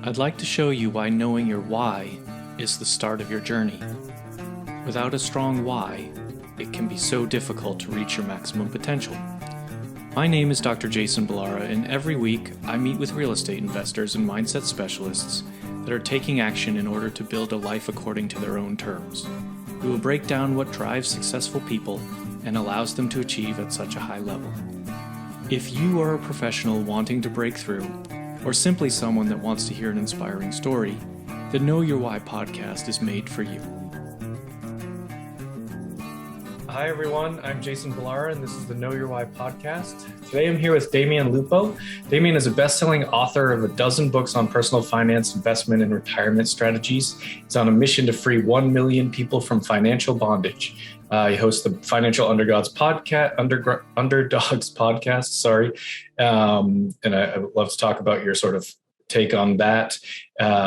I'd like to show you why knowing your why is the start of your journey. Without a strong why, it can be so difficult to reach your maximum potential. My name is Dr. Jason Balara, and every week I meet with real estate investors and mindset specialists that are taking action in order to build a life according to their own terms. We will break down what drives successful people and allows them to achieve at such a high level. If you are a professional wanting to break through, or simply someone that wants to hear an inspiring story, the Know Your Why podcast is made for you. Hi everyone, I'm Jason Balara and this is the Know Your Why podcast. Today I'm here with Damion Lupo. Damion is a best-selling author of a dozen books on personal finance, investment, and retirement strategies. He's on a mission to free 1 million people from financial bondage. He hosts the Financial Underdogs podcast, and I would love to talk about your sort of take on that.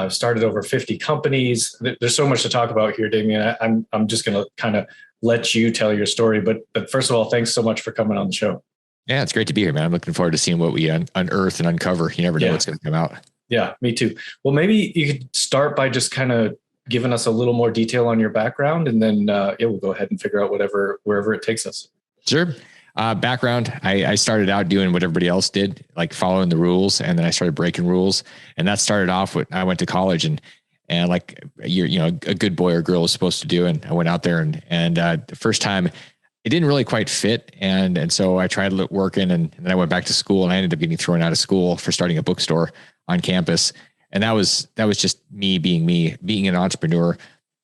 Started over 50 companies. There's so much to talk about here, Damion. I'm just going to kind of let you tell your story. But first of all, thanks so much for coming on the show. Yeah, it's great to be here, man. I'm looking forward to seeing what we unearth and uncover. You never know what's going to come out. Yeah, me too. Well, maybe you could start by just kind of giving us a little more detail on your background, and then we'll go ahead and figure out wherever it takes us. Sure. Background. I started out doing what everybody else did, like following the rules, and then I started breaking rules. And that started off with, I went to college and like a good boy or girl is supposed to do. And I went out there and the first time it didn't really quite fit. And so I tried working and then I went back to school and I ended up getting thrown out of school for starting a bookstore on campus. And that was just being an entrepreneur.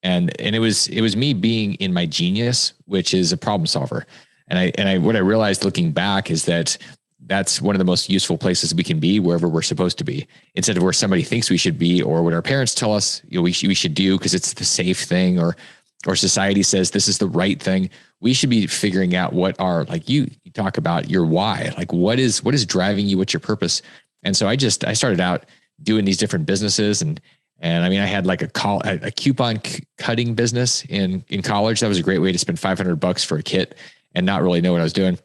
And it was me being in my genius, which is a problem solver. And what I realized looking back is that's one of the most useful places we can be, wherever we're supposed to be, instead of where somebody thinks we should be or what our parents tell us we should do because it's the safe thing, or society says this is the right thing. We should be figuring out what are, like you talk about your why, like what is driving you, what's your purpose. And so I started out doing these different businesses and I mean, I had like a coupon cutting business in college. That was a great way to spend $500 for a kit and not really know what I was doing.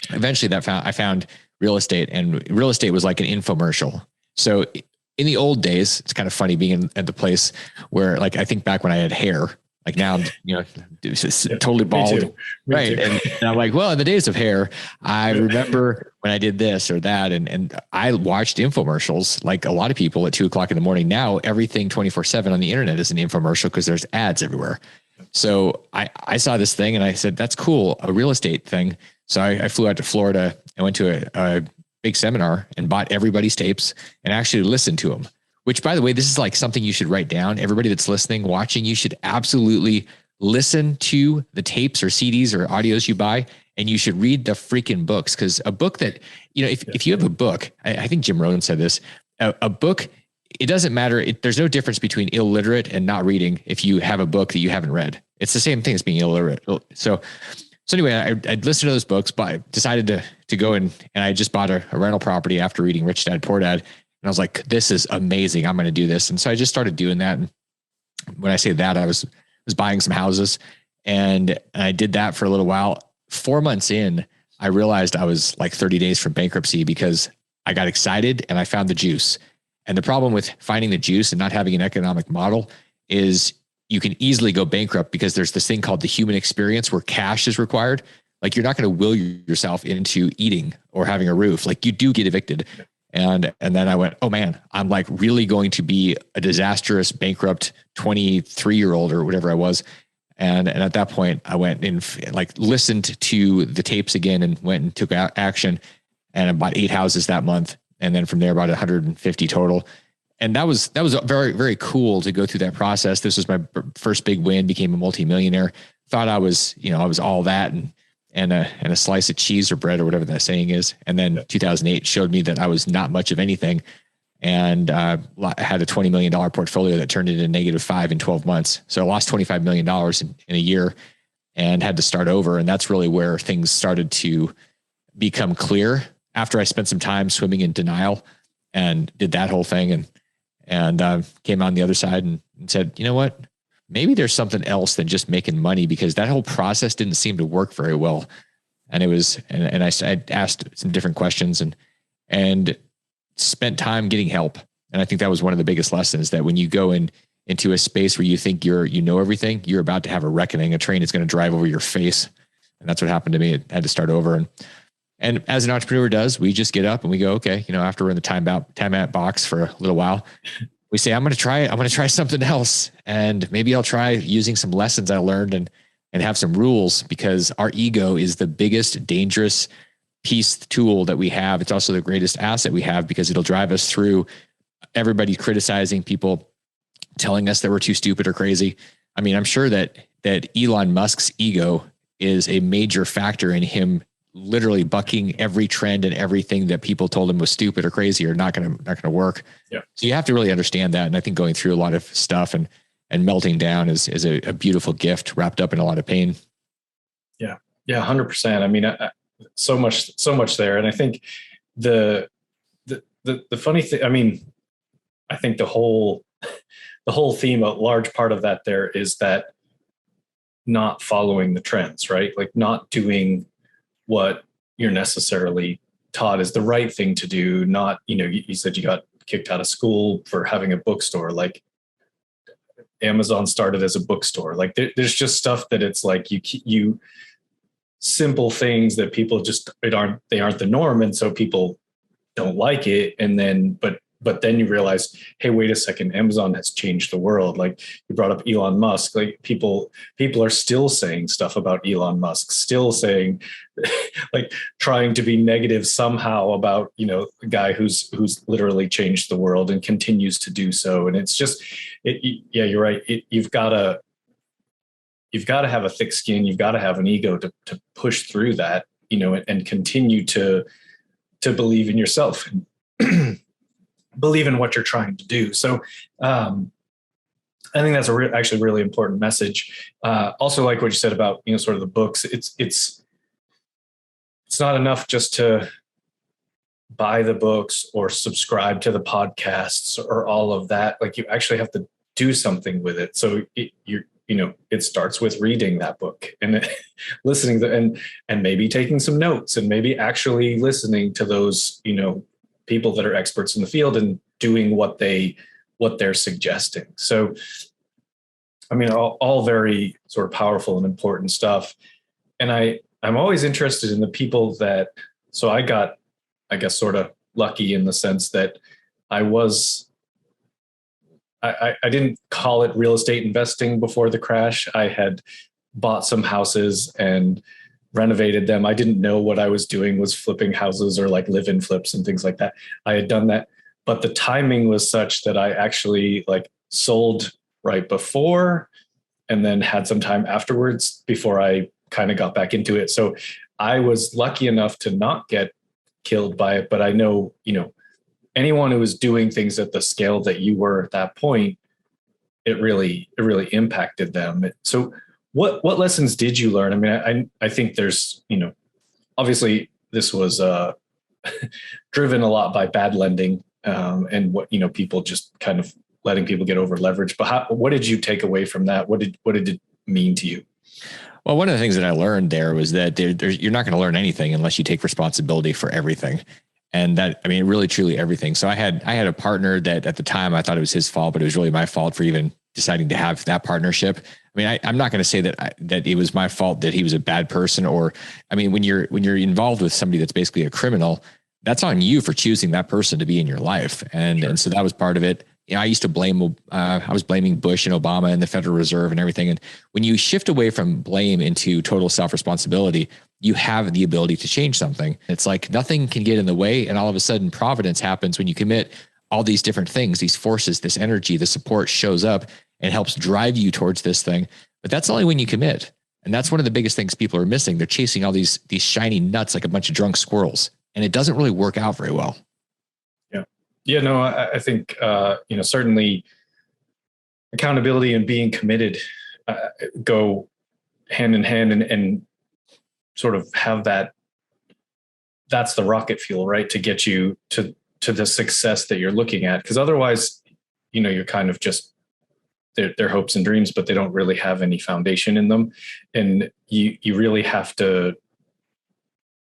Eventually I found real estate, and real estate was like an infomercial. So in the old days, it's kind of funny being at the place where, like, I think back when I had hair, like now, totally bald. Me right. And I'm like, well, in the days of hair, I remember when I did this or that. And I watched infomercials like a lot of people at 2:00 in the morning. Now everything 24/7 on the internet is an infomercial because there's ads everywhere. So I saw this thing and I said, that's cool. A real estate thing. So I flew out to Florida and went to a big seminar and bought everybody's tapes and actually listened to them, which, by the way, this is like something you should write down. Everybody that's listening, watching, you should absolutely listen to the tapes or CDs or audios you buy, and you should read the freaking books. Because a book that, if you have a book, I think Jim Rohn said this, a book, it doesn't matter. There's no difference between illiterate and not reading if you have a book that you haven't read. It's the same thing as being illiterate. So anyway, I'd listened to those books, but I decided to go and I just bought a rental property after reading Rich Dad, Poor Dad. And I was like, this is amazing. I'm going to do this. And so I just started doing that. And when I say that, I was buying some houses and I did that for a little while. 4 months in, I realized I was like 30 days from bankruptcy because I got excited and I found the juice. And the problem with finding the juice and not having an economic model is you can easily go bankrupt because there's this thing called the human experience where cash is required. Like, you're not going to will yourself into eating or having a roof. Like, you do get evicted. And then I went, oh man, I'm like really going to be a disastrous, bankrupt 23-year-old or whatever I was. And at that point I went and like listened to the tapes again and went and took action, and I bought 8 houses that month. And then from there, about 150 total. And that was very, very cool to go through that process. This was my first big win, became a multimillionaire. Thought I was all that and a slice of cheese or bread or whatever that saying is. And then 2008 showed me that I was not much of anything. And I had a $20 million portfolio that turned into -5 in 12 months. So I lost $25 million in a year and had to start over. And that's really where things started to become clear after I spent some time swimming in denial and did that whole thing and came on the other side and said, you know what, maybe there's something else than just making money, because that whole process didn't seem to work very well. And it was, and I asked some different questions and spent time getting help. And I think that was one of the biggest lessons, that when you go into a space where you think you know everything, you're about to have a reckoning. A train is going to drive over your face. And that's what happened to me. It had to start over. And as an entrepreneur does, we just get up and we go, okay, after we're in the timeout box for a little while, we say, I'm going to try it. I'm going to try something else. And maybe I'll try using some lessons I learned and have some rules, because our ego is the biggest dangerous tool that we have. It's also the greatest asset we have, because it'll drive us through everybody criticizing, people telling us that we're too stupid or crazy. I mean, I'm sure that Elon Musk's ego is a major factor in him literally bucking every trend and everything that people told him was stupid or crazy or not going to work. Yeah. So you have to really understand that. And I think going through a lot of stuff and melting down is a beautiful gift wrapped up in a lot of pain. Yeah. Yeah. 100%. I mean, so much there. And I think the funny thing, I mean, I think the whole theme, a large part of that there is that not following the trends, right? Like not doing what you're necessarily taught is the right thing to do. Not, you said you got kicked out of school for having a bookstore. Like Amazon started as a bookstore. Like there's just stuff that it's like you simple things that people just, they aren't the norm. And so people don't like it. And then, but then you realize, hey, wait a second, Amazon has changed the world. Like you brought up Elon Musk, like people are still saying stuff about Elon Musk, still saying like trying to be negative somehow about, a guy who's literally changed the world and continues to do so. And it's just, yeah, you're right. You've got to have a thick skin. You've got to have an ego to push through that, and continue to believe in yourself and believe in what you're trying to do. So I think that's actually really important message. Also, like what you said about, sort of the books, it's not enough just to buy the books or subscribe to the podcasts or all of that. Like you actually have to do something with it. So it starts with reading that book and listening and maybe taking some notes and maybe actually listening to those, people that are experts in the field and doing what they're suggesting. So, I mean, all very sort of powerful and important stuff. And I'm always interested in the people so I got, I guess, sort of lucky in the sense that I didn't call it real estate investing before the crash. I had bought some houses and renovated them. I didn't know what I was doing was flipping houses or like live-in flips and things like that. I had done that, but the timing was such that I actually like sold right before and then had some time afterwards before I kind of got back into it. So I was lucky enough to not get killed by it, but I know, anyone who was doing things at the scale that you were at that point, it really impacted them. So what lessons did you learn? I mean, I think there's, obviously this was driven a lot by bad lending and what, people just kind of letting people get over leverage. But what did you take away from that? What did it mean to you? Well, one of the things that I learned there was that you're not going to learn anything unless you take responsibility for everything. And that, I mean, really, truly everything. So I had a partner that at the time I thought it was his fault, but it was really my fault for even deciding to have that partnership. I mean, I'm not going to say that it was my fault that he was a bad person, or, I mean, when you're involved with somebody that's basically a criminal, that's on you for choosing that person to be in your life. And so that was part of it. I used to blame, I was blaming Bush and Obama and the Federal Reserve and everything. And when you shift away from blame into total self-responsibility, you have the ability to change something. It's like nothing can get in the way. And all of a sudden providence happens when you commit all these different things, these forces, this energy, the support shows up and helps drive you towards this thing. But that's only when you commit. And that's one of the biggest things people are missing. They're chasing all these shiny nuts like a bunch of drunk squirrels. And it doesn't really work out very well. Yeah, no, I think, certainly accountability and being committed go hand in hand and sort of have that's the rocket fuel, right? To get you to the success that you're looking at. Because otherwise, you're kind of just, they're hopes and dreams, but they don't really have any foundation in them. And you really have to,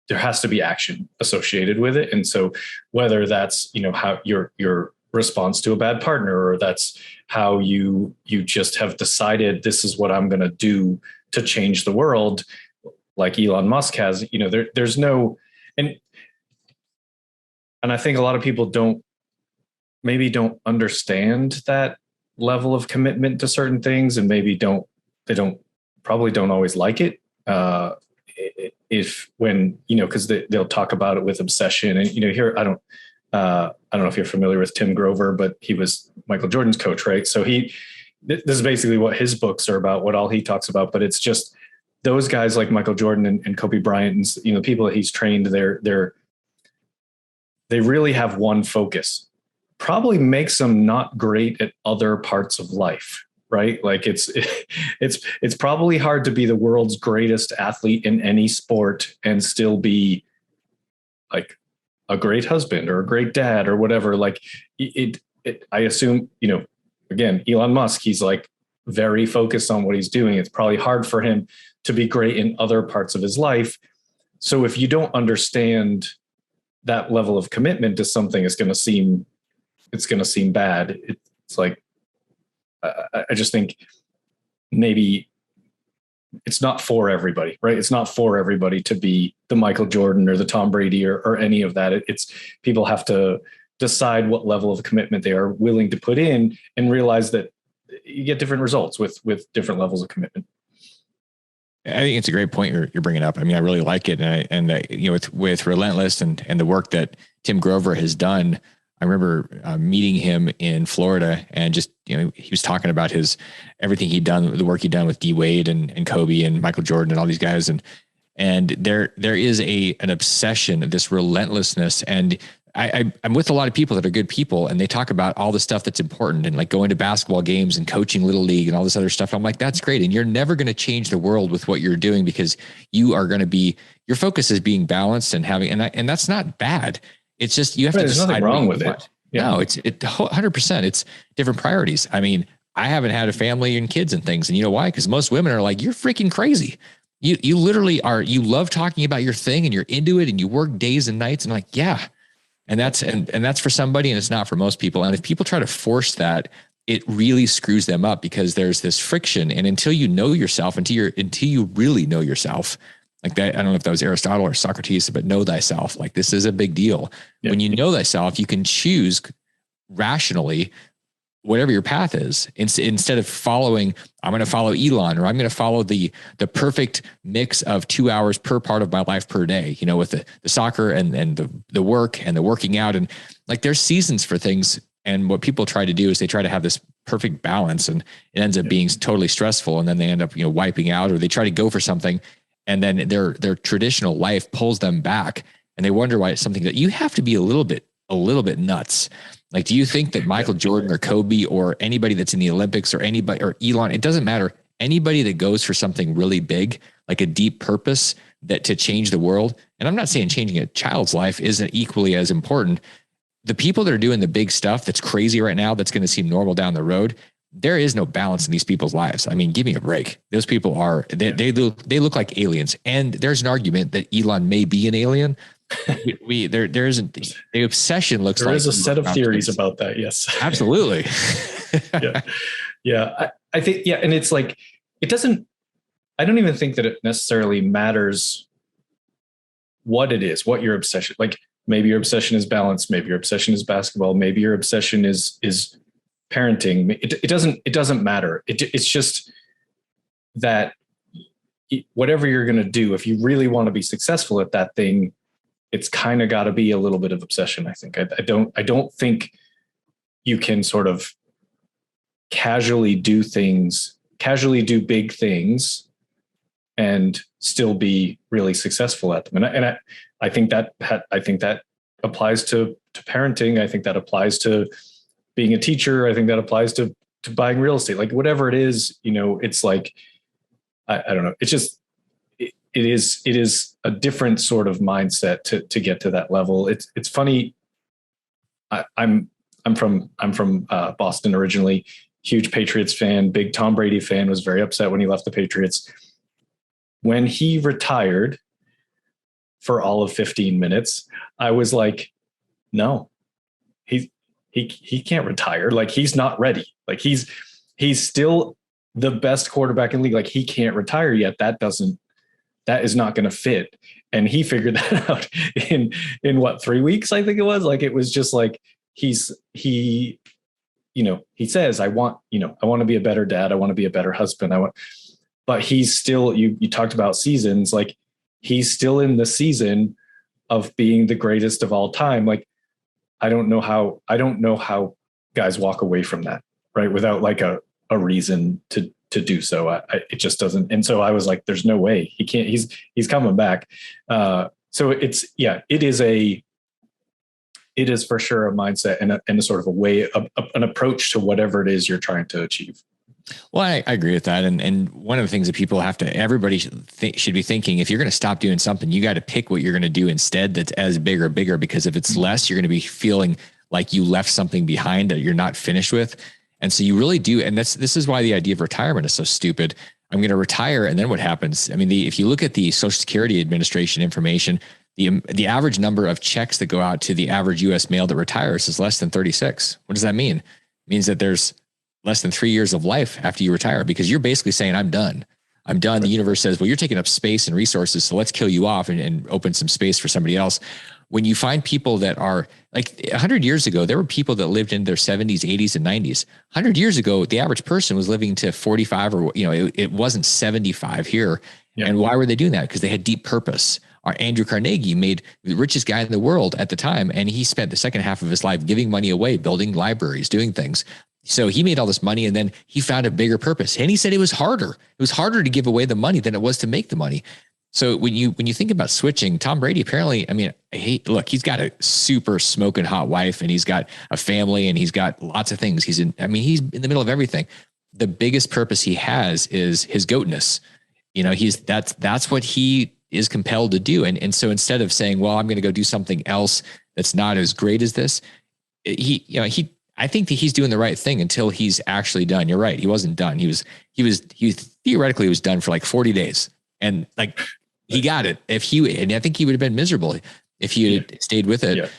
there has to be action associated with it. And so whether that's, how your response to a bad partner, or that's how you just have decided this is what I'm going to do to change the world, like Elon Musk has. There's no, and I think a lot of people don't understand that level of commitment to certain things, and maybe probably don't always like it. If when, because they'll talk about it with obsession, and here I don't know if you're familiar with Tim Grover, but he was Michael Jordan's coach, right? So this is basically what his books are about, what all he talks about. But it's just those guys like Michael Jordan and Kobe Bryant, and people that he's trained, they really have one focus. Probably makes them not great at other parts of life, right? Like it's probably hard to be the world's greatest athlete in any sport and still be like a great husband or a great dad or whatever. Like I assume, again, Elon Musk, he's like very focused on what he's doing. It's probably hard for him to be great in other parts of his life. So if you don't understand that level of commitment to something, it's going to seem bad. It's like, I just think maybe it's not for everybody, right? It's not for everybody to be the Michael Jordan or the Tom Brady or any of that. It's people have to decide what level of commitment they are willing to put in, and realize that you get different results with different levels of commitment. I think it's a great point you're bringing up. I mean, I really like it. With Relentless and the work that Tim Grover has done, I remember meeting him in Florida, and just, he was talking about everything he'd done, the work he'd done with D Wade and Kobe and Michael Jordan and all these guys. And there is an obsession, this relentlessness. And I'm with a lot of people that are good people, and they talk about all the stuff that's important, and like going to basketball games and coaching little league and all this other stuff. I'm like, that's great. And you're never going to change the world with what you're doing, because you are going to be, your focus is being balanced and having, and that's not bad. It's just, you have to decide. There's nothing wrong with it. Yeah. No, it's 100%. It's different priorities. I mean, I haven't had a family and kids and things. And you know why? Because most women are like, you're freaking crazy. You literally are, you love talking about your thing and you're into it and you work days and nights. And I'm like, yeah. And that's for somebody, and it's not for most people. And if people try to force that, it really screws them up, because there's this friction. And until you know yourself, until you really know yourself, like that, I don't know if that was Aristotle or Socrates, but know thyself. Like, this is a big deal. Yeah. When you know thyself, you can choose rationally whatever your path is, instead of following, I'm going to follow Elon, or I'm going to follow the perfect mix of 2 hours per part of my life per day, with the soccer and the work and the working out. And like, there's seasons for things. And what people try to do is they try to have this perfect balance, and it ends up being totally stressful. And then they end up, wiping out, or they try to go for something, and then their traditional life pulls them back, and they wonder why it's something that you have to be a little bit nuts. Like, do you think that Michael Jordan or Kobe or anybody that's in the Olympics, or anybody, or Elon, it doesn't matter, anybody that goes for something really big, like a deep purpose that to change the world? And I'm not saying changing a child's life isn't equally as important. The people that are doing the big stuff that's crazy right now, that's going to seem normal down the road, there is no balance in these people's lives. I mean, give me a break. Those people are, they look like aliens. And there's an argument that Elon may be an alien. There isn't, the obsession looks like there is a set of theories about that. Yes, absolutely. Yeah. I think, yeah. And it's like, I don't even think that it necessarily matters what it is, what your obsession, like maybe your obsession is balance, maybe your obsession is basketball, maybe your obsession is parenting. It doesn't matter. It's just that whatever you're going to do, if you really want to be successful at that thing, it's kind of got to be a little bit of obsession. I think. I don't think you can sort of casually do big things and still be really successful at them. And I think that applies to parenting. I think that applies to being a teacher. I think that applies to buying real estate, like whatever it is, it's like, I don't know. It's just, it is a different sort of mindset to get to that level. It's funny. I'm from Boston originally, huge Patriots fan, big Tom Brady fan, was very upset when he left the Patriots. When he retired for all of 15 minutes, I was like, no, he can't retire. Like, he's not ready. Like, he's still the best quarterback in the league. Like, he can't retire yet. That is not going to fit. And he figured that out in what, 3 weeks, I think it was. Like, it was just like, he says, I want to be a better dad. I want to be a better husband. But he's still, you talked about seasons, like, he's still in the season of being the greatest of all time. Like, I don't know how guys walk away from that, right, without like a reason to do so. It just doesn't. And so I was like, there's no way he can't. He's coming back. So it is for sure a mindset and a sort of a way, an approach to whatever it is you're trying to achieve. Well, I agree with that. And one of the things that people everybody should be thinking, if you're going to stop doing something, you got to pick what you're going to do instead that's as big or bigger, because if it's less, you're going to be feeling like you left something behind that you're not finished with. And so you really do. And this is why the idea of retirement is so stupid. I'm going to retire. And then what happens? I mean, if you look at the Social Security Administration information, the average number of checks that go out to the average US male that retires is less than 36. What does that mean? It means that there's less than 3 years of life after you retire, because you're basically saying, I'm done. I'm done. Right. The universe says, well, you're taking up space and resources, so let's kill you off and open some space for somebody else. When you find people that are like 100 years ago, there were people that lived in their 70s, 80s, and 90s. 100 years ago, the average person was living to 45, or, it wasn't 75 here. Yeah. And why were they doing that? Because they had deep purpose. Our Andrew Carnegie made the richest guy in the world at the time. And he spent the second half of his life giving money away, building libraries, doing things. So he made all this money, and then he found a bigger purpose. And he said it was harder. It was harder to give away the money than it was to make the money. So when you think about switching, Tom Brady, apparently, I mean, he's got a super smoking hot wife, and he's got a family, and he's got lots of things. He's in the middle of everything. The biggest purpose he has is his goatness. That's what he is compelled to do. And so instead of saying, well, I'm going to go do something else that's not as great as this, I think that he's doing the right thing until he's actually done. You're right. He wasn't done. He theoretically was done for like 40 days, and like he got it. And I think he would have been miserable if he had stayed with it,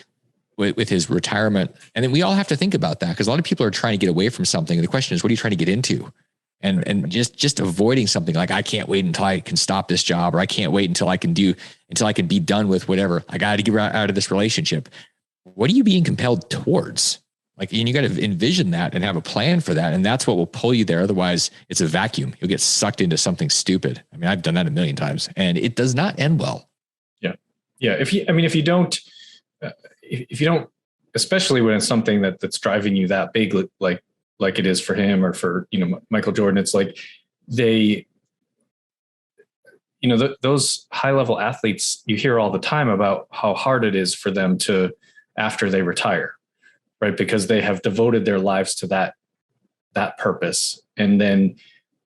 with his retirement. And then we all have to think about that, because a lot of people are trying to get away from something. And the question is, what are you trying to get into? And just avoiding something like, I can't wait until I can stop this job, or I can't wait until I can be done with whatever. I got to get out of this relationship. What are you being compelled towards? Like, and you got to envision that and have a plan for that. And that's what will pull you there. Otherwise it's a vacuum. You'll get sucked into something stupid. I mean, I've done that a million times, and it does not end well. Yeah. Yeah. If you don't, especially when it's something that's driving you that big, like it is for him, or for, Michael Jordan, it's like those high level athletes, you hear all the time about how hard it is for them to, after they retire, right? Because they have devoted their lives to that purpose, and then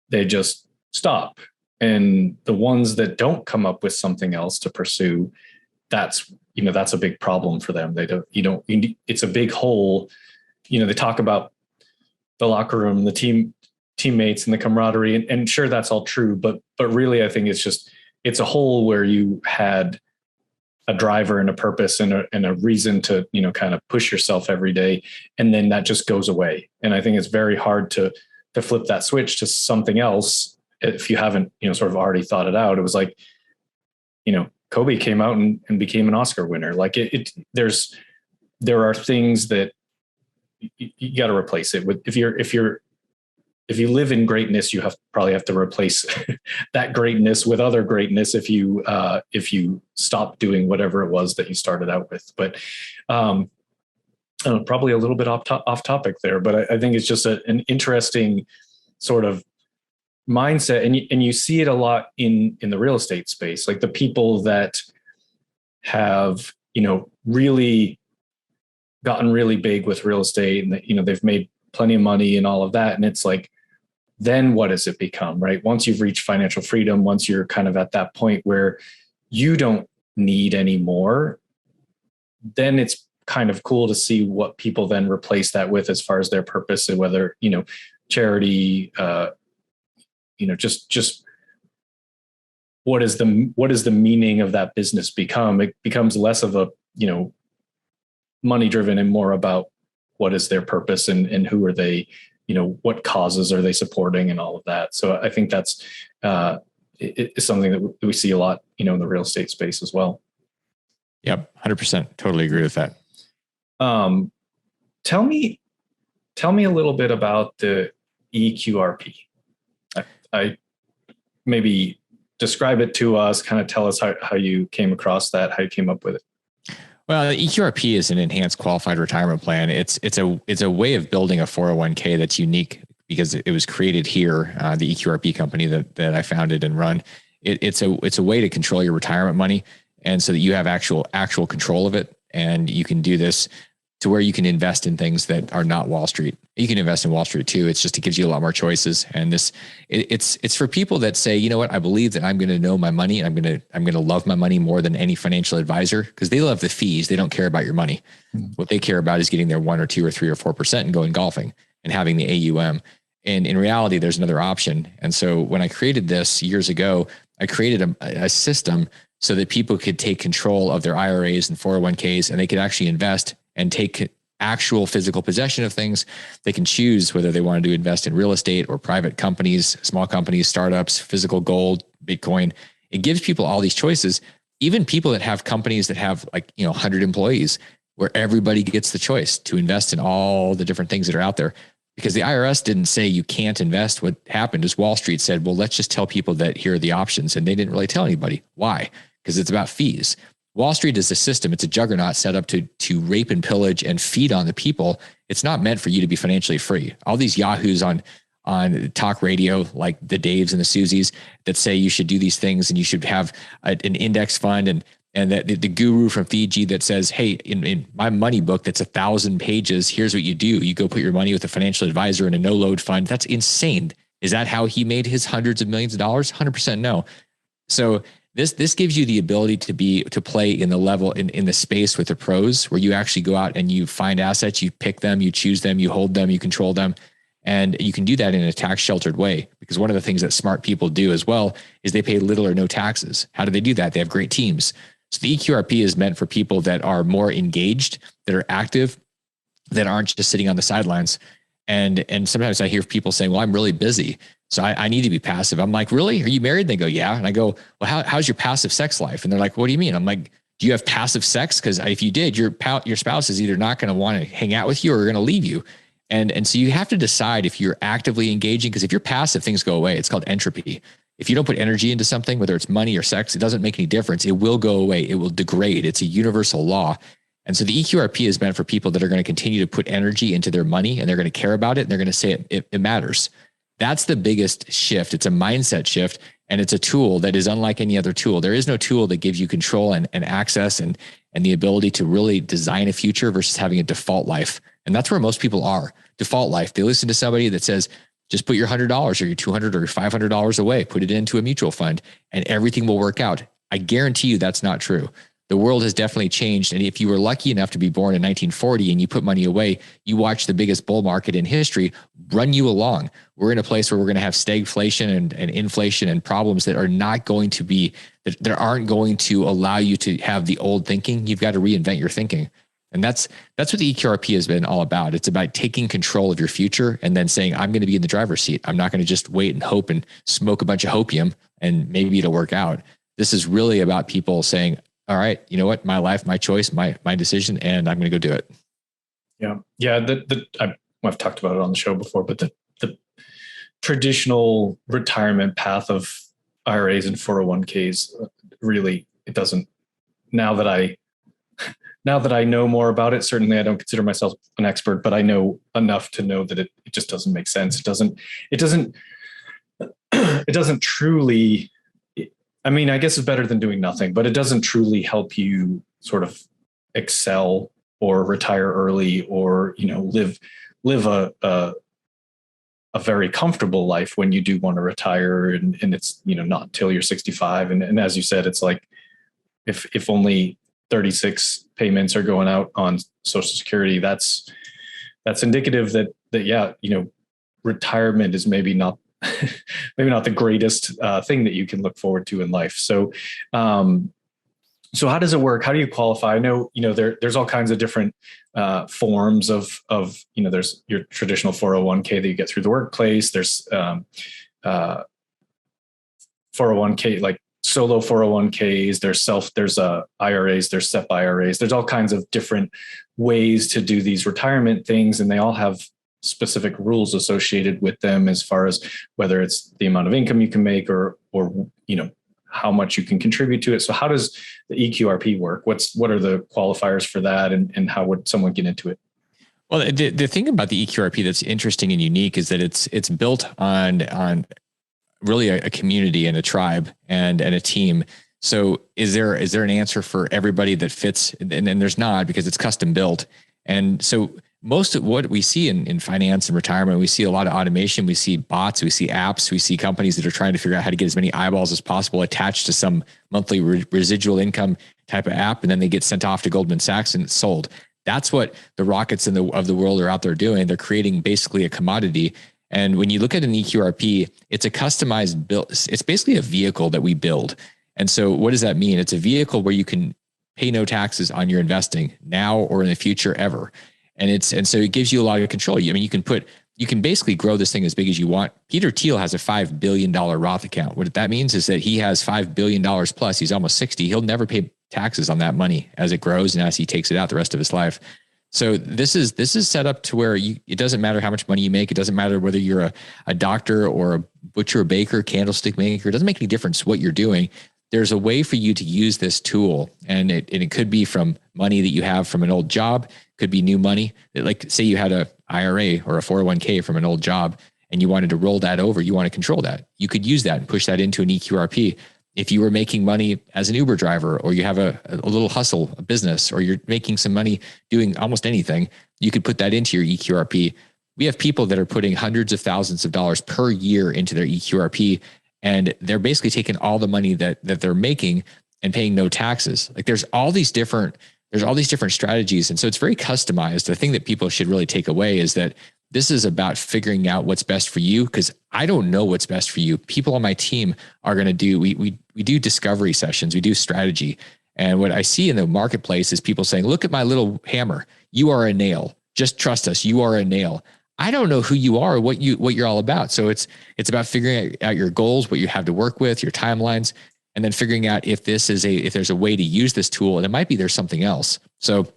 they just stop. And the ones that don't come up with something else to pursue, that's a big problem for them. It's a big hole. They talk about the locker room, the teammates and the camaraderie, and sure, that's all true. But really, I think it's a hole where you had a driver and a purpose and a reason to, kind of push yourself every day. And then that just goes away. And I think it's very hard to flip that switch to something else if you haven't, sort of already thought it out. It was like, Kobe came out and became an Oscar winner. Like there are things that you got to replace it with. If you live in greatness, you probably have to replace that greatness with other greatness if you stop doing whatever it was that you started out with. But probably a little bit off topic there, but I think it's just an interesting sort of mindset. And you see it a lot in the real estate space, like the people that have, really gotten really big with real estate, and they've made plenty of money and all of that. And it's like, then what does it become, right? Once you've reached financial freedom, once you're kind of at that point where you don't need any more, then it's kind of cool to see what people then replace that with as far as their purpose, and whether, charity, just what is the meaning of that business become? It becomes less of a, money driven and more about what is their purpose and who are they, what causes are they supporting and all of that. So I think that's it is something that we see a lot, in the real estate space as well. Yep. 100%. Totally agree with that. Tell me a little bit about the eQRP. I maybe describe it to us, kind of tell us how you came across that, how you came up with it. Well, the eQRP is an enhanced qualified retirement plan. It's a way of building a 401k that's unique because it was created here. The eQRP company that I founded and run. It's a way to control your retirement money, and so that you have actual control of it, and you can do this to where you can invest in things that are not Wall Street. You can invest in Wall Street too. It's just, it gives you a lot more choices. And it's for people that say, you know what, I believe that I'm going to know my money. And I'm going to love my money more than any financial advisor, because they love the fees. They don't care about your money. What they care about is getting their 1 or 2 or 3 or 4% and going golfing and having the AUM. And in reality, there's another option. And so when I created this years ago, I created a system so that people could take control of their IRAs and 401ks, and they could actually invest and take actual physical possession of things. They can choose whether they want to invest in real estate or private companies, small companies, startups, physical gold, Bitcoin. It gives people all these choices, even people that have companies that have 100 employees, where everybody gets the choice to invest in all the different things that are out there. Because the IRS didn't say you can't invest. What happened is Wall Street said, well, let's just tell people that here are the options. And they didn't really tell anybody. Why? Because it's about fees. Wall Street is a system. It's a juggernaut set up to rape and pillage and feed on the people. It's not meant for you to be financially free. All these yahoos on talk radio, like the Daves and the Susies, that say you should do these things and you should have an index fund, and that the guru from Fiji that says, hey, in my money book that's 1,000 pages, here's what you do. You go put your money with a financial advisor in a no-load fund. That's insane. Is that how he made his hundreds of millions of dollars? 100% no. So this gives you the ability to play in the level in the space with the pros, where you actually go out and you find assets, you pick them, you choose them, you hold them, you control them. And you can do that in a tax sheltered way, because one of the things that smart people do as well is they pay little or no taxes. How do they do that? They have great teams. So the eQRP is meant for people that are more engaged, that are active, that aren't just sitting on the sidelines. And sometimes I hear people saying, well, I'm really busy, so I need to be passive. I'm like, really? Are you married? And they go, yeah. And I go, well, how's your passive sex life? And they're like, what do you mean? I'm like, do you have passive sex? Because if you did, your spouse is either not going to want to hang out with you or going to leave you. And so you have to decide if you're actively engaging, because if you're passive, things go away. It's called entropy. If you don't put energy into something, whether it's money or sex, it doesn't make any difference. It will go away. It will degrade. It's a universal law. And so the eQRP is meant for people that are going to continue to put energy into their money, and they're going to care about it, and they're going to say it matters. That's the biggest shift. It's a mindset shift, and it's a tool that is unlike any other tool. There is no tool that gives you control and access and the ability to really design a future versus having a default life. And that's where most people are. Default life. They listen to somebody that says, just put your $100 or your $200 or your $500 away, put it into a mutual fund, and everything will work out. I guarantee you that's not true. The world has definitely changed. And if you were lucky enough to be born in 1940 and you put money away, you watch the biggest bull market in history run you along. We're in a place where we're going to have stagflation and inflation and problems that are not going to be, that aren't going to allow you to have the old thinking. You've got to reinvent your thinking. And that's what the eQRP has been all about. It's about taking control of your future and then saying, I'm going to be in the driver's seat. I'm not going to just wait and hope and smoke a bunch of hopium and maybe it'll work out. This is really about people saying, all right, you know what? My life, my choice, my decision, and I'm going to go do it. Yeah. Yeah. I've talked about it on the show before, but the traditional retirement path of IRAs and 401ks, really, it doesn't, now that I know more about it, certainly I don't consider myself an expert, but I know enough to know that it just doesn't make sense. It doesn't truly, I mean, I guess it's better than doing nothing, but it doesn't truly help you sort of excel or retire early or, live a very comfortable life when you do want to retire. And it's, not till you're 65. And as you said, it's like, if only 36 payments are going out on Social Security, that's indicative that retirement is maybe not the greatest thing that you can look forward to in life. So So how does it work? How do you qualify? I know, there's all kinds of different forms of, there's your traditional 401k that you get through the workplace. There's 401k, like solo 401ks, there's IRAs, there's SEP IRAs, there's all kinds of different ways to do these retirement things. And they all have specific rules associated with them as far as whether it's the amount of income you can make or how much you can contribute to it. So how does the eQRP work? What are the qualifiers for that, and how would someone get into it? Well, the thing about the eQRP that's interesting and unique is that it's built on really a community and a tribe and a team. So is there an answer for everybody that fits? And there's not, because it's custom built. And so most of what we see in finance and retirement, we see a lot of automation. We see bots, we see apps, we see companies that are trying to figure out how to get as many eyeballs as possible attached to some monthly residual income type of app. And then they get sent off to Goldman Sachs and it's sold. That's what the rockets of the world are out there doing. They're creating basically a commodity. And when you look at an eQRP, it's a customized build. It's basically a vehicle that we build. And so what does that mean? It's a vehicle where you can pay no taxes on your investing now or in the future ever. And so it gives you a lot of control. I mean, you can basically grow this thing as big as you want. Peter Thiel has a $5 billion Roth account. What that means is that he has $5 billion plus. He's almost 60. He'll never pay taxes on that money as it grows and as he takes it out the rest of his life. So this is set up to where it doesn't matter how much money you make. It doesn't matter whether you're a doctor or a butcher, a baker, candlestick maker. It doesn't make any difference what you're doing. There's a way for you to use this tool, and it could be from money that you have from an old job, could be new money. Like say you had a IRA or a 401k from an old job and you wanted to roll that over, you want to control that. You could use that and push that into an eQRP. If you were making money as an Uber driver, or you have a little hustle, a business, or you're making some money doing almost anything, you could put that into your eQRP. We have people that are putting hundreds of thousands of dollars per year into their eQRP, and they're basically taking all the money that they're making and paying no taxes. Like there's all these different strategies. And so it's very customized. The thing that people should really take away is that this is about figuring out what's best for you, because I don't know what's best for you. People on my team are going to do, we do discovery sessions, we do strategy. And what I see in the marketplace is people saying, look at my little hammer. You are a nail. Just trust us. You are a nail. I don't know who you are or what you're all about. So it's about figuring out your goals, what you have to work with, your timelines, and then figuring out if there's a way to use this tool. And it might be there's something else. So,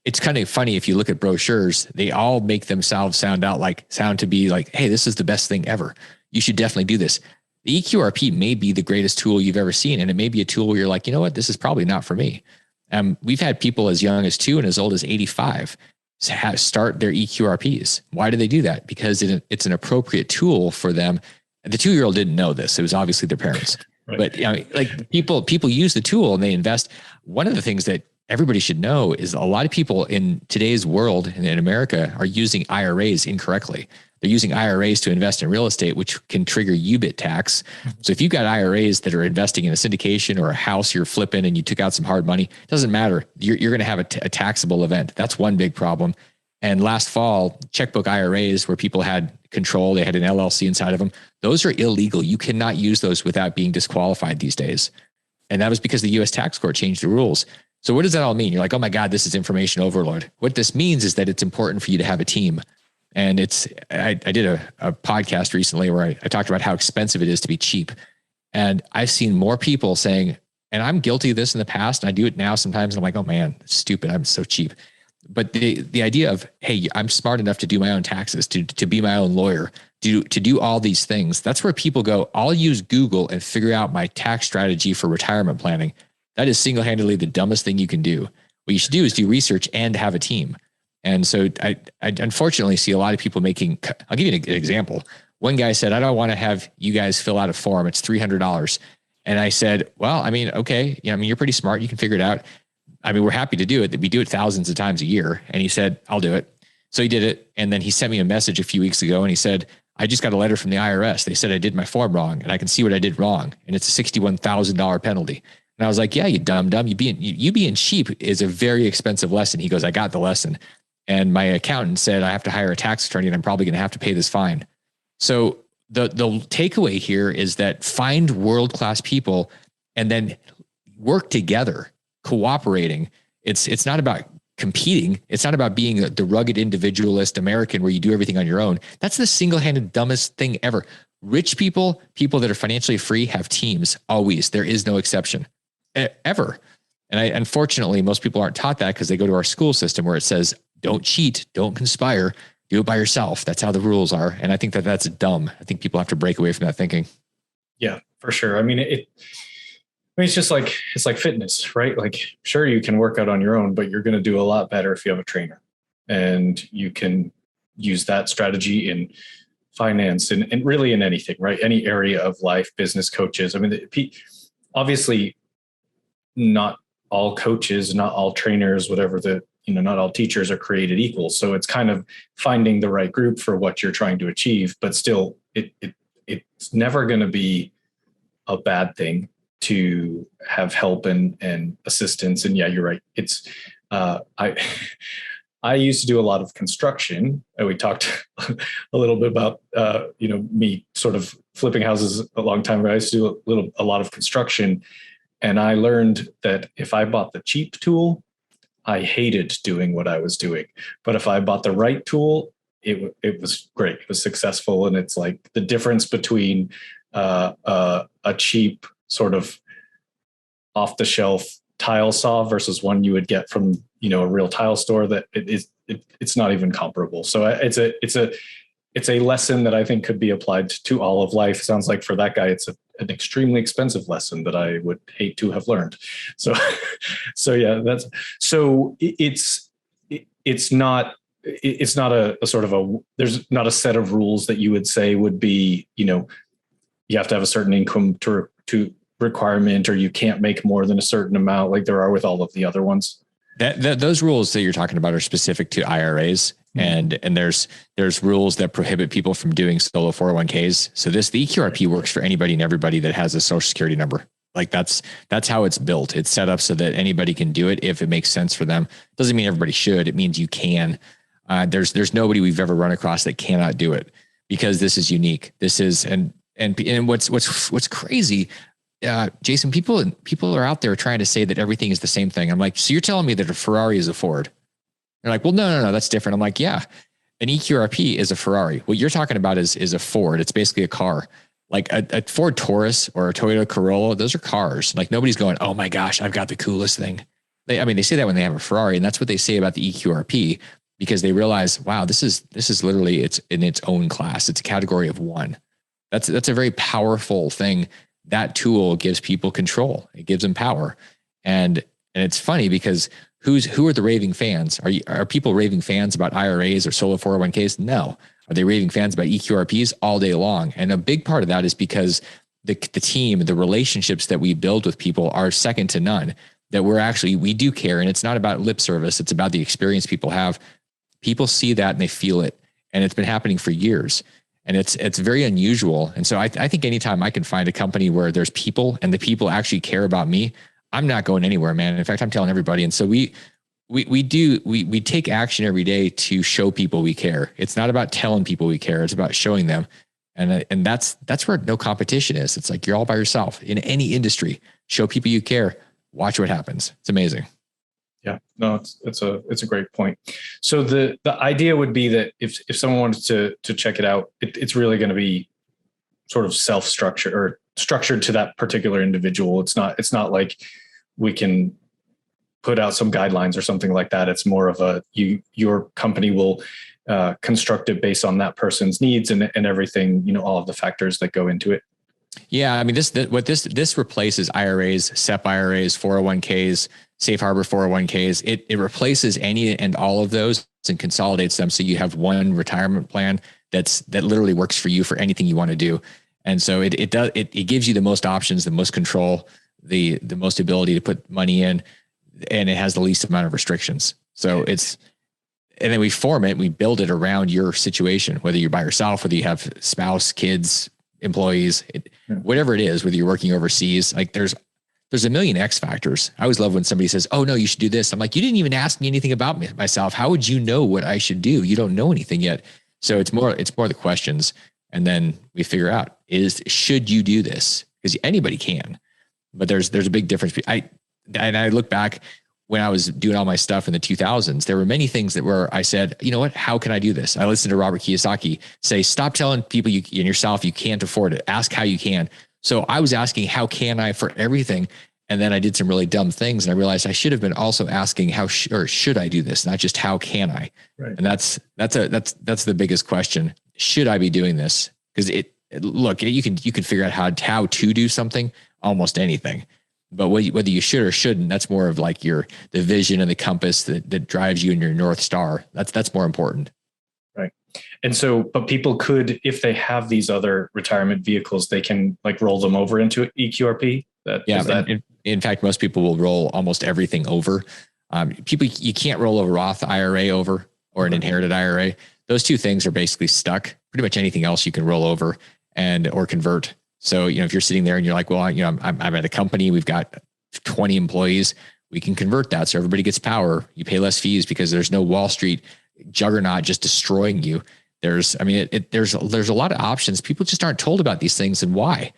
it's kind of funny if you look at brochures, they all make themselves sound to be like, hey, this is the best thing ever. You should definitely do this. The eQRP may be the greatest tool you've ever seen. And it may be a tool where you're like, you know what, this is probably not for me. We've had people as young as 2 and as old as 85 start their eQRPs. Why do they do that? Because it's an appropriate tool for them. The 2-year-old didn't know this. It was obviously their parents. Right. But like people use the tool and they invest. One of the things that everybody should know is a lot of people in today's world in America are using IRAs incorrectly. They're using IRAs to invest in real estate, which can trigger UBIT tax. So if you've got IRAs that are investing in a syndication or a house you're flipping and you took out some hard money, it doesn't matter. You're going to have a taxable event. That's one big problem. And last fall, checkbook IRAs where people had control, they had an LLC inside of them, those are illegal. You cannot use those without being disqualified these days. And that was because the US tax court changed the rules. So what does that all mean? You're like, oh my God, this is information overload. What this means is that it's important for you to have a team. And I did a podcast recently where I talked about how expensive it is to be cheap. And I've seen more people saying, and I'm guilty of this in the past, and I do it now sometimes. And I'm like, oh man, stupid. I'm so cheap. But the idea of, hey, I'm smart enough to do my own taxes, to be my own lawyer, to do all these things. That's where people go, I'll use Google and figure out my tax strategy for retirement planning. That is single-handedly the dumbest thing you can do. What you should do is do research and have a team. And so I unfortunately see a lot of people I'll give you an example. One guy said, I don't want to have you guys fill out a form. It's $300. And I said, well, I mean, okay. You're pretty smart. You can figure it out. We're happy to do it. We do it thousands of times a year. And he said, I'll do it. So he did it. And then he sent me a message a few weeks ago and he said, I just got a letter from the IRS. They said I did my form wrong and I can see what I did wrong. And it's a $61,000 penalty. And I was like, yeah, you dumb. You being cheap is a very expensive lesson. He goes, I got the lesson. And my accountant said, I have to hire a tax attorney and I'm probably going to have to pay this fine. So the takeaway here is that find world-class people and then work together, cooperating. It's not about competing. It's not about being the rugged individualist American where you do everything on your own. That's the single-handed dumbest thing ever. Rich people that are financially free have teams always. There is no exception ever. And unfortunately, most people aren't taught that because they go to our school system where it says, don't cheat, don't conspire, do it by yourself. That's how the rules are. And I think that that's dumb. I think people have to break away from that thinking. Yeah, for sure. I mean, it's just like, it's like fitness, right? Like, sure, you can work out on your own, but you're going to do a lot better if you have a trainer, and you can use that strategy in finance and really in anything, right? Any area of life, business coaches. I mean, obviously not all coaches, not all trainers, whatever not all teachers are created equal. So it's kind of finding the right group for what you're trying to achieve, but still it's never going to be a bad thing to have help and assistance. And yeah, you're right. It's, I used to do a lot of construction, and we talked a little bit about, me sort of flipping houses a long time ago. I used to do a lot of construction, and I learned that if I bought the cheap tool, I hated doing what I was doing. But if I bought the right tool, it was great. It was successful. And it's like the difference between a cheap sort of off the shelf tile saw versus one you would get from, a real tile store, that it's not even comparable. So it's a lesson that I think could be applied to all of life. Sounds like for that guy, it's an extremely expensive lesson that I would hate to have learned. So, yeah, it's not a sort of there's not a set of rules that you would say would be, you have to have a certain income to requirement, or you can't make more than a certain amount, like there are with all of the other ones. Those rules that you're talking about are specific to IRAs. And there's rules that prohibit people from doing solo 401ks. So the eQRP works for anybody and everybody that has a social security number. Like that's how it's built. It's set up so that anybody can do it if it makes sense for them. Doesn't mean everybody should. It means you can. There's nobody we've ever run across that cannot do it, because this is unique. This is and what's crazy. Jason, people are out there trying to say that everything is the same thing. I'm like, so you're telling me that a Ferrari is a Ford? They're like, well, no, that's different. I'm like, yeah, an eQRP is a Ferrari. What you're talking about is a Ford. It's basically a car. Like a Ford Taurus or a Toyota Corolla. Those are cars. Like nobody's going, oh my gosh, I've got the coolest thing. They say that when they have a Ferrari, and that's what they say about the eQRP, because they realize, wow, this is literally, it's in its own class. It's a category of one. That's a very powerful thing. That tool gives people control. It gives them power. And it's funny because who are the raving fans? Are people raving fans about IRAs or solo 401ks? No. Are they raving fans about eQRPs? All day long? And a big part of that is because the team, the relationships that we build with people are second to none, that we do care. And it's not about lip service. It's about the experience people have. People see that and they feel it. And it's been happening for years. And it's very unusual. And so I think anytime I can find a company where there's people and the people actually care about me, I'm not going anywhere, man. In fact, I'm telling everybody. And so we take action every day to show people we care. It's not about telling people we care. It's about showing them. And that's where no competition is. It's like you're all by yourself in any industry. Show people you care. Watch what happens. It's amazing. Yeah, no, it's a great point. So the idea would be that if someone wanted to check it out, it's really going to be sort of self-structured or structured to that particular individual. It's not like we can put out some guidelines or something like that. It's more of your company will construct it based on that person's needs and everything, all of the factors that go into it. Yeah, I mean, this replaces IRAs, SEP IRAs, 401ks, safe harbor 401ks. It replaces any and all of those and consolidates them, so you have one retirement plan that literally works for you for anything you want to do. And so it gives you the most options, the most control, the most ability to put money in, and it has the least amount of restrictions. So and then we build it around your situation, whether you're by yourself, whether you have spouse, kids, employees, whatever it is, whether you're working overseas. Like there's a million X factors. I always love when somebody says, oh no, you should do this. I'm like, you didn't even ask me anything about myself. How would you know what I should do? You don't know anything yet. So it's more the questions. And then we figure out should you do this? Because anybody can. but there's a big difference. I look back when I was doing all my stuff in the 2000s, there were many things that were, I said, you know what, how can I do this? I listened to Robert Kiyosaki say, stop telling people and yourself you can't afford it. Ask how you can. So I was asking, how can I for everything? And then I did some really dumb things, and I realized I should have been also asking or should I do this, not just how can I? Right. And that's the biggest question. Should I be doing this? Because look, you can figure out how to do something, almost anything. But whether you should or shouldn't, that's more of like the vision and the compass that drives you in your North Star. That's more important. Right. And so, but people could, if they have these other retirement vehicles, they can like roll them over into eQRP. In fact, most people will roll almost everything over. You can't roll a Roth IRA over or an inherited IRA. Those two things are basically stuck. Pretty much anything else you can roll over or convert. So, if you're sitting there and you're like, well, I'm at a company, we've got 20 employees, we can convert that. So everybody gets power. You pay less fees because there's no Wall Street juggernaut just destroying you. There's a lot of options. People just aren't told about these things, and why?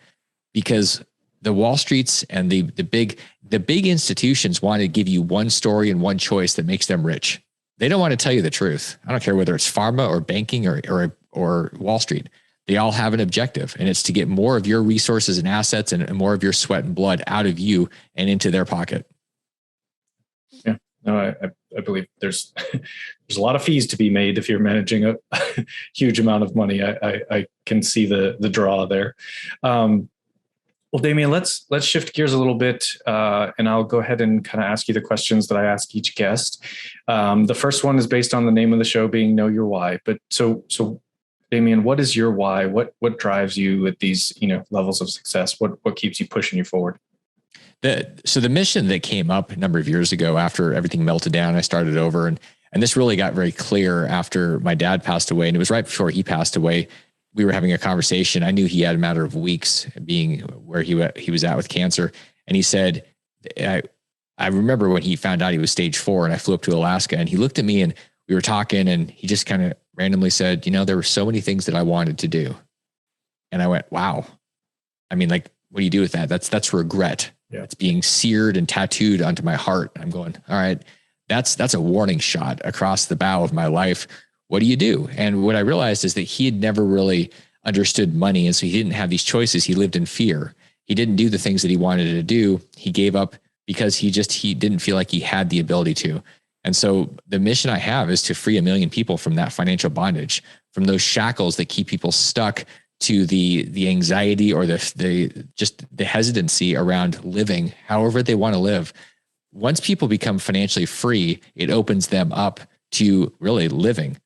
Because the Wall Streets and the big institutions want to give you one story and one choice that makes them rich. They don't want to tell you the truth. I don't care whether it's pharma or banking or Wall Street. They all have an objective, and it's to get more of your resources and assets and more of your sweat and blood out of you and into their pocket. Yeah, no, I believe there's a lot of fees to be made if you're managing a huge amount of money. I can see the draw there. Well, Damion, let's shift gears a little bit, and I'll go ahead and kind of ask you the questions that I ask each guest. The first one is based on the name of the show being Know Your Why. But so Damion, what is your why? What drives you at these levels of success? What keeps you pushing you forward? So the mission that came up a number of years ago after everything melted down, I started over, and this really got very clear after my dad passed away, and it was right before he passed away. We were having a conversation. I knew he had a matter of weeks being where he was at with cancer. And he said, I remember when he found out he was stage 4, and I flew up to Alaska, and he looked at me and we were talking, and he just kind of randomly said, there were so many things that I wanted to do. And I went, wow. I mean, like, what do you do with that? That's regret. Yeah. It's being seared and tattooed onto my heart. I'm going, all right, that's a warning shot across the bow of my life. What do you do? And what I realized is that he had never really understood money. And so he didn't have these choices. He lived in fear. He didn't do the things that he wanted to do. He gave up because he didn't feel like he had the ability to. And so the mission I have is to free 1 million people from that financial bondage, from those shackles that keep people stuck to the anxiety or the hesitancy around living however they want to live. Once people become financially free, it opens them up to really living.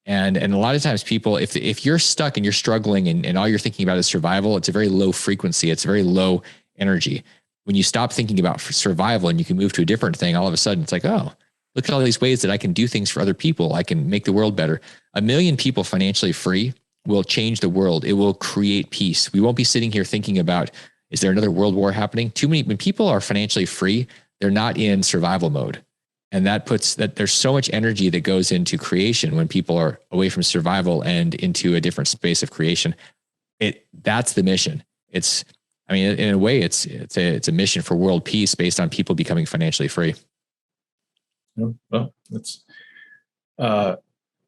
And a lot of times people, if you're stuck and you're struggling and all you're thinking about is survival, it's a very low frequency. It's very low energy. When you stop thinking about survival and you can move to a different thing, all of a sudden it's like, oh, look at all these ways that I can do things for other people. I can make the world better. 1 million people financially free will change the world. It will create peace. We won't be sitting here thinking about, is there another world war happening? When people are financially free, they're not in survival mode. And there's so much energy that goes into creation when people are away from survival and into a different space of creation. That's the mission. In a way, it's a mission for world peace based on people becoming financially free. Well, it's a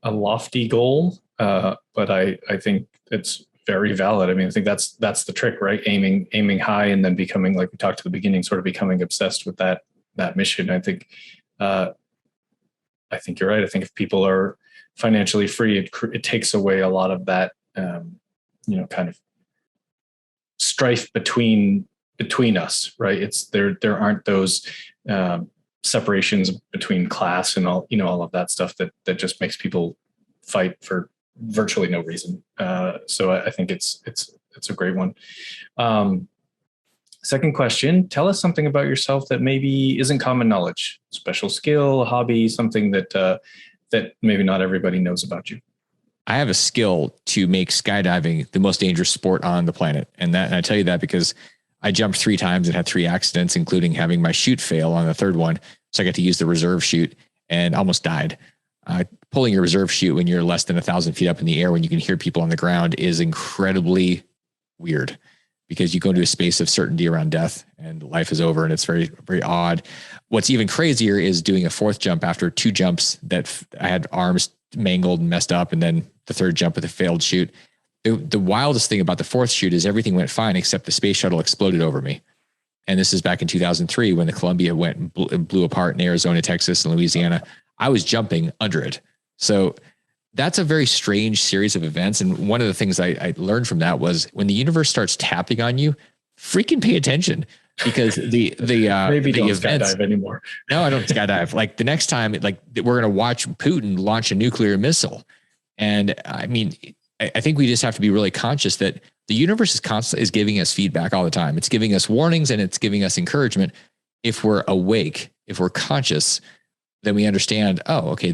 lofty goal, but I think it's very valid. I mean, I think that's the trick, right? Aiming high and then becoming, like we talked at the beginning, sort of becoming obsessed with that mission. I think you're right. I think if people are financially free, it takes away a lot of that, kind of strife between us, right? There aren't those separations between class and all of that stuff that just makes people fight for virtually no reason. So I think it's a great one. Second question, tell us something about yourself that maybe isn't common knowledge, special skill, hobby, something that maybe not everybody knows about you. I have a skill to make skydiving the most dangerous sport on the planet. And I tell you that because I jumped 3 times and had 3 accidents, including having my chute fail on the third one. So I got to use the reserve chute and almost died. Pulling your reserve chute when you're less than 1,000 feet up in the air, when you can hear people on the ground, is incredibly weird. because you go into a space of certainty around death and life is over, and it's very, very odd. What's even crazier is doing a fourth jump after 2 jumps that I had arms mangled and messed up, and then the third jump with a failed chute. The wildest thing about the fourth chute is everything went fine except the space shuttle exploded over me. And this is back in 2003 when the Columbia went and blew apart in Arizona, Texas, and Louisiana. I was jumping under it. So that's a very strange series of events. And one of the things I learned from that was when the universe starts tapping on you, freaking pay attention, because maybe don't events, skydive anymore. No, I don't skydive. Like the next time, like we're going to watch Putin launch a nuclear missile. And I mean, I think we just have to be really conscious that the universe is giving us feedback all the time. It's giving us warnings and it's giving us encouragement. If we're awake, if we're conscious, then we understand, oh, okay,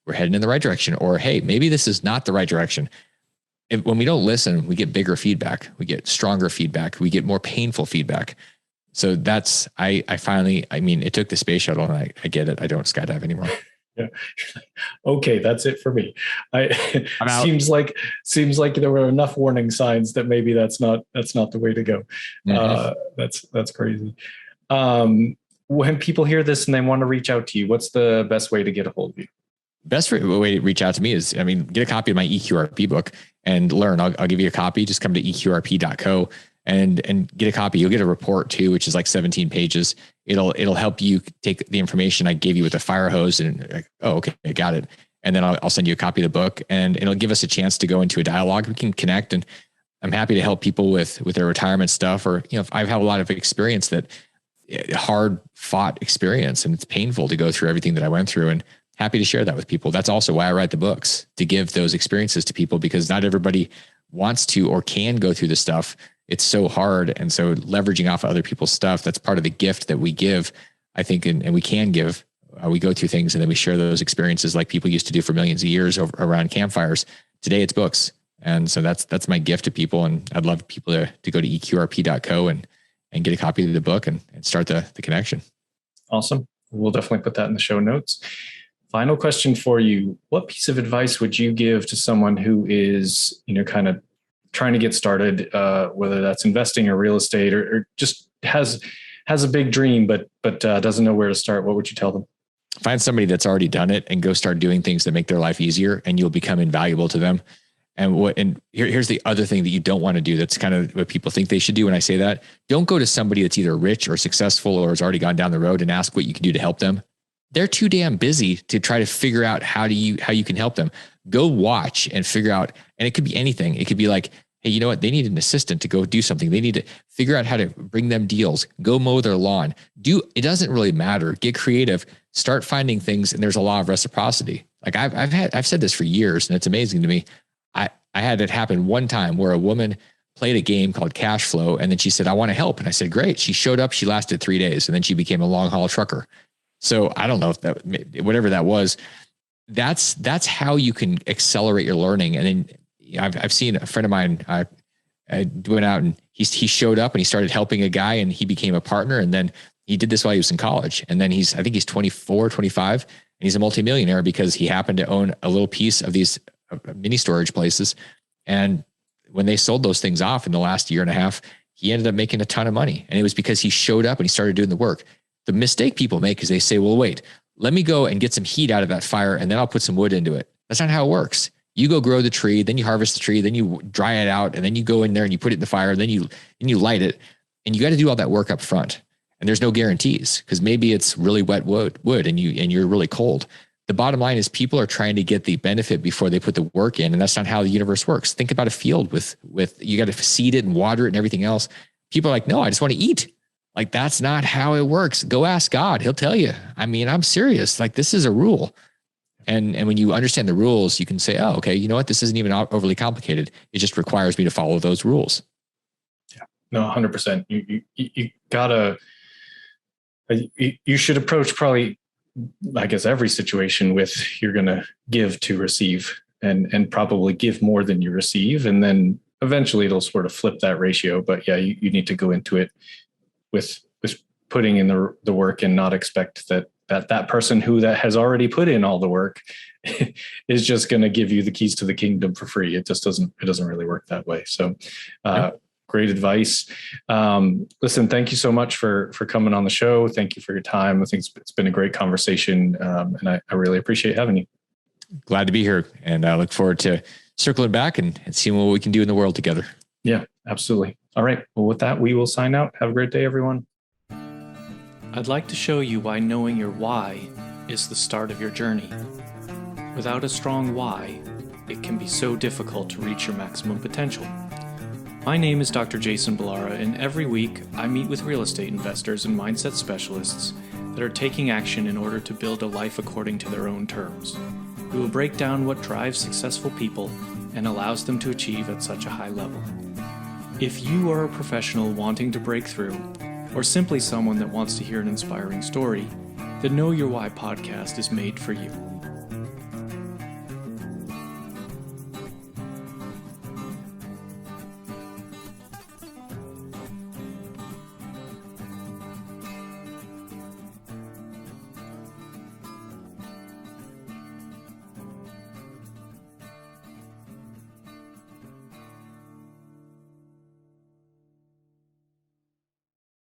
we're heading in the right direction. Or, hey, maybe this is not the right direction. When we don't listen, we get bigger feedback. We get stronger feedback. We get more painful feedback. So that's, I mean, it took the space shuttle and I get it. I don't skydive anymore. Yeah. Okay, that's it for me. Seems like there were enough warning signs that maybe that's not the way to go. Mm-hmm. That's crazy. When people hear this and they want to reach out to you, what's the best way to get a hold of you? Best way to reach out to me is, get a copy of my eQRP book and learn. I'll give you a copy. Just come to eQRP.co and get a copy. You'll get a report too, which is like 17 pages. It'll help you take the information I gave you with the fire hose and like, oh, okay, I got it. And then I'll send you a copy of the book, and it'll give us a chance to go into a dialogue. We can connect, and I'm happy to help people with their retirement stuff, or, I've had a lot of experience, that hard fought experience, and it's painful to go through everything that I went through, and happy to share that with people. That's also why I write the books, to give those experiences to people, because not everybody wants to or can go through this stuff. It's so hard. And so leveraging off of other people's stuff, that's part of the gift that we give, I think, and we can give. We go through things and then we share those experiences like people used to do for millions of years around campfires. Today it's books. And so that's my gift to people. And I'd love people to go to eqrp.co and get a copy of the book and start the connection. Awesome. We'll definitely put that in the show notes. Final question for you. What piece of advice would you give to someone who is, kind of trying to get started, whether that's investing or real estate, or just has a big dream, but doesn't know where to start? What would you tell them? Find somebody that's already done it and go start doing things that make their life easier, and you'll become invaluable to them. And here's the other thing that you don't want to do. That's kind of what people think they should do when I say that. Don't go to somebody that's either rich or successful or has already gone down the road and ask what you can do to help them. They're too damn busy to try to figure out how you can help them. Go watch and figure out, and it could be anything. It could be like, hey, you know what? They need an assistant to go do something. They need to figure out how to bring them deals, go mow their lawn. It doesn't really matter. Get creative, start finding things. And there's a law of reciprocity. Like I've said this for years, and it's amazing to me. I had it happen one time where a woman played a game called Cash Flow. And then she said, I want to help. And I said, great. She showed up, she lasted 3 days, and then she became a long haul trucker. So I don't know if that, whatever that was, that's how you can accelerate your learning. And then I've seen a friend of mine, I went out and he showed up and he started helping a guy and he became a partner. And then he did this while he was in college. And then I think he's 24, 25, and he's a multimillionaire because he happened to own a little piece of these mini storage places. And when they sold those things off in the last year and a half, he ended up making a ton of money. And it was because he showed up and he started doing the work. The mistake people make is they say, well, wait, let me go and get some heat out of that fire and then I'll put some wood into it. That's not how it works. You go grow the tree, then you harvest the tree, then you dry it out, and then you go in there and you put it in the fire, then you light it. And you got to do all that work up front. And there's no guarantees, because maybe it's really wet wood and you're really cold. The bottom line is people are trying to get the benefit before they put the work in. And that's not how the universe works. Think about a field with you got to seed it and water it and everything else. People are like, no, I just want to eat. Like, that's not how it works. Go ask God. He'll tell you. I mean, I'm serious. Like, this is a rule. And when you understand the rules, you can say, oh, okay, you know what? This isn't even overly complicated. It just requires me to follow those rules. Yeah, no, 100%. You gotta, you should approach probably, I guess, every situation with you're going to give to receive, and probably give more than you receive. And then eventually it'll sort of flip that ratio. But yeah, you need to go into it with putting in the work and not expect that person that has already put in all the work is just going to give you the keys to the kingdom for free. It just doesn't really work that way. So great advice. Listen, thank you so much for coming on the show. Thank you for your time. I think it's been a great conversation, and I really appreciate having you. Glad to be here, and I look forward to circling back and seeing what we can do in the world together. Yeah, absolutely. All right. Well, with that, we will sign out. Have a great day, everyone. I'd like to show you why knowing your why is the start of your journey. Without a strong why, it can be so difficult to reach your maximum potential. My name is Dr. Jason Balara, and every week I meet with real estate investors and mindset specialists that are taking action in order to build a life according to their own terms. We will break down what drives successful people and allows them to achieve at such a high level. If you are a professional wanting to break through, or simply someone that wants to hear an inspiring story, the Know Your Why podcast is made for you.